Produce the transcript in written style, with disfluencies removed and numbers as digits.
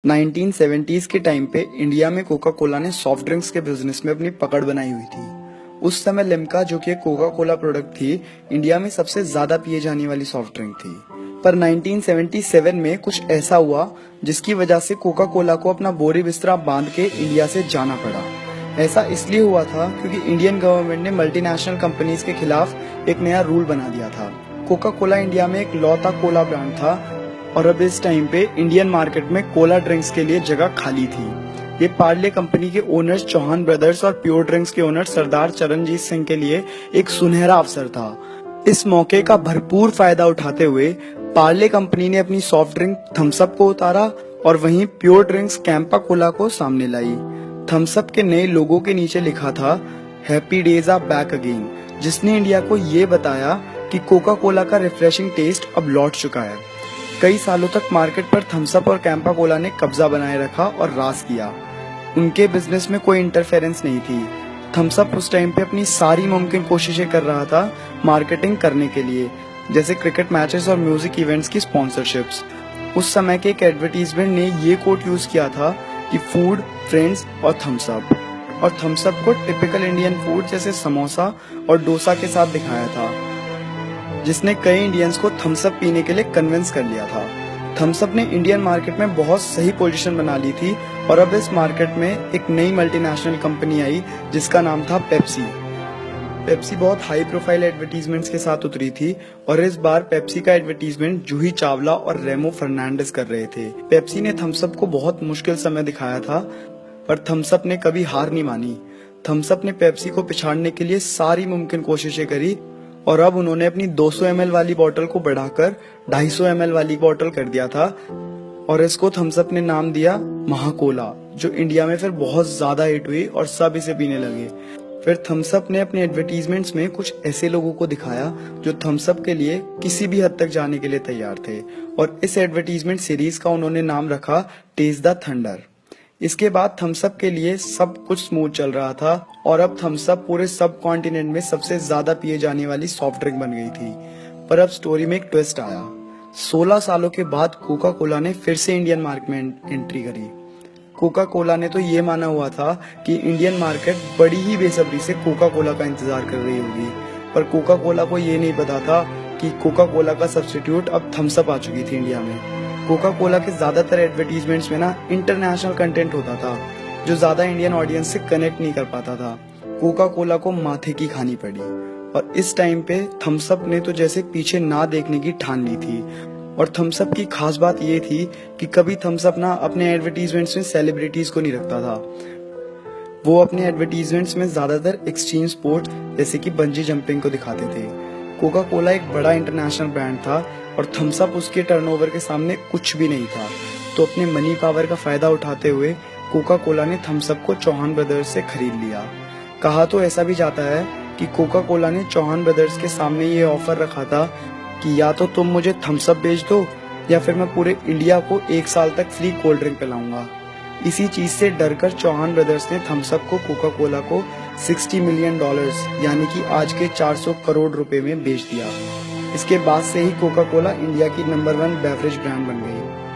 1970s के time पे India में कोका कोला ने सॉफ्ट ड्रिंक्स के बिजनेस में अपनी पकड़ बनाई हुई थी। उस समय लिम्का जो कि एक कोका कोला प्रोडक्ट थी, इंडिया में सबसे ज्यादा पिए जाने वाली सॉफ्ट ड्रिंक थी। पर 1977 में कुछ ऐसा हुआ जिसकी वजह से कोका कोला को अपना बोरी बिस्तरा बांध के इंडिया से जाना पड़ा। ऐसा इसलिए हुआ था क्योंकि इंडियन गवर्नमेंट ने मल्टीनेशनल कंपनीज के खिलाफ एक नया रूल बना दिया था। कोका कोला इंडिया में एक लौता कोला ब्रांड था और अब इस टाइम पे इंडियन मार्केट में कोला ड्रिंक्स के लिए जगह खाली थी। ये पार्ले कंपनी के ओनर्स चौहान ब्रदर्स और प्योर ड्रिंक्स के ओनर सरदार चरणजीत सिंह के लिए एक सुनहरा अवसर था। इस मौके का भरपूर फायदा उठाते हुए पार्ले कंपनी ने अपनी सॉफ्ट ड्रिंक थम्स अप को उतारा और वहीं प्योर ड्रिंक्स कैंपा कोला को सामने लाई। थम्स अप के नए लोगों के नीचे लिखा था happy days are back again, जिसने इंडिया को ये बताया कि कोका कोला का रिफ्रेशिंग टेस्ट अब लौट चुका है। कई सालों तक मार्केट पर थम्स अप और कैंपा कोला ने कब्जा बनाए रखा और राज किया। उनके बिजनेस में कोई इंटरफेरेंस नहीं थी। थम्स अप उस टाइम पे अपनी सारी मुमकिन कोशिशें कर रहा था मार्केटिंग करने के लिए, जैसे क्रिकेट मैचेस और म्यूजिक इवेंट्स की स्पॉन्सरशिप्स। उस समय के एक एडवर्टीजमेंट ने ये कोट यूज किया था कि फूड, फ्रेंड्स और थम्स अप, और थम्स अप को टिपिकल इंडियन फूड जैसे समोसा और डोसा के साथ दिखाया था, जिसने कई इंडियंस को थम्स अप पीने के लिए कन्विंस कर लिया था। थम्स अप ने इंडियन मार्केट में बहुत सही पोजीशन बना ली थी और अब इस मार्केट में एक नई मल्टीनेशनल कंपनी आई जिसका नाम था पेप्सी। पेप्सी बहुत हाई प्रोफाइल एडवर्टीजमेंट्स के साथ उतरी थी और इस बार पेप्सी का एडवर्टीजमेंट जूही चावला और रेमो फर्नांडिस कर रहे थे। पेप्सी ने थम्स अप को बहुत मुश्किल समय दिखाया था, पर थम्स अप ने कभी हार नहीं मानी। थम्स अप ने पेप्सी को पिछाड़ने के लिए सारी मुमकिन कोशिशें करी और अब उन्होंने अपनी 200 ml वाली बोतल को बढ़ाकर 250 ml वाली बोतल कर दिया था और इसको थम्स अप ने नाम दिया महाकोला, जो इंडिया में फिर बहुत ज्यादा हिट हुई और सब इसे पीने लगे। फिर थम्स अप ने अपने एडवर्टीजमेंट्स में कुछ ऐसे लोगों को दिखाया जो थम्स अप के लिए किसी भी हद तक जाने के लिए तैयार थे और इस एडवर्टीजमेंट सीरीज का उन्होंने नाम रखा टेस्ट द थंडर। इसके बाद थम्स अप के लिए सब कुछ स्मूथ चल रहा था और अब थम्स अप पूरे सब कॉन्टिनेंट में सबसे ज्यादा पिए जाने वाली सॉफ्ट ड्रिंक बन गई थी। पर अब स्टोरी में एक ट्विस्ट आया। 16 सालों के बाद कोका कोला ने फिर से इंडियन मार्केट में एंट्री करी। कोका कोला ने तो ये माना हुआ था कि इंडियन मार्केट बड़ी ही बेसब्री से कोका कोला का इंतजार कर रही होगी, पर कोका कोला को ये नहीं पता था कि कोका कोला का सब्स्टिट्यूट अब थम्स अप आ चुकी थी इंडिया में। कोका कोला के ज्यादातर एडवर्टीजमेंट्स में ना इंटरनेशनल कंटेंट होता था जो ज्यादा इंडियन ऑडियंस से कनेक्ट नहीं कर पाता था। कोका कोला को माथे की खानी पड़ी और इस टाइम पे थम्स अप ने तो जैसे पीछे ना देखने की ठान ली थी। और थम्स अप की खास बात ये थी कि कभी थम्स अप ना अपने एडवर्टीजमेंट्स में सेलिब्रिटीज को नहीं रखता था। वो अपने एडवर्टीजमेंट्स में ज्यादातर एक्सट्रीम स्पोर्ट जैसे कि बंजी जंपिंग को दिखाते थे। कोका कोला एक बड़ा इंटरनेशनल ब्रांड था और थम्स अप उसके टर्नओवर के सामने कुछ भी नहीं था, तो अपने मनी पावर का फायदा उठाते हुए कोका कोला ने थम्स अप को चौहान ब्रदर्स से खरीद लिया। कहा तो ऐसा भी जाता है कि कोका कोला ने चौहान ब्रदर्स के सामने ये ऑफर रखा था कि या तो तुम मुझे थम्स अप बेच दो या फिर मैं पूरे इंडिया को 1 साल तक फ्री कोल्ड ड्रिंक पिलाऊंगा। इसी चीज से डरकर चौहान ब्रदर्स ने थम्स अप को कोका कोला को $60 मिलियन यानी कि आज के 400 करोड़ रुपए में बेच दिया। इसके बाद से ही कोका कोला इंडिया की नंबर 1 बेवरेज ब्रांड बन गई।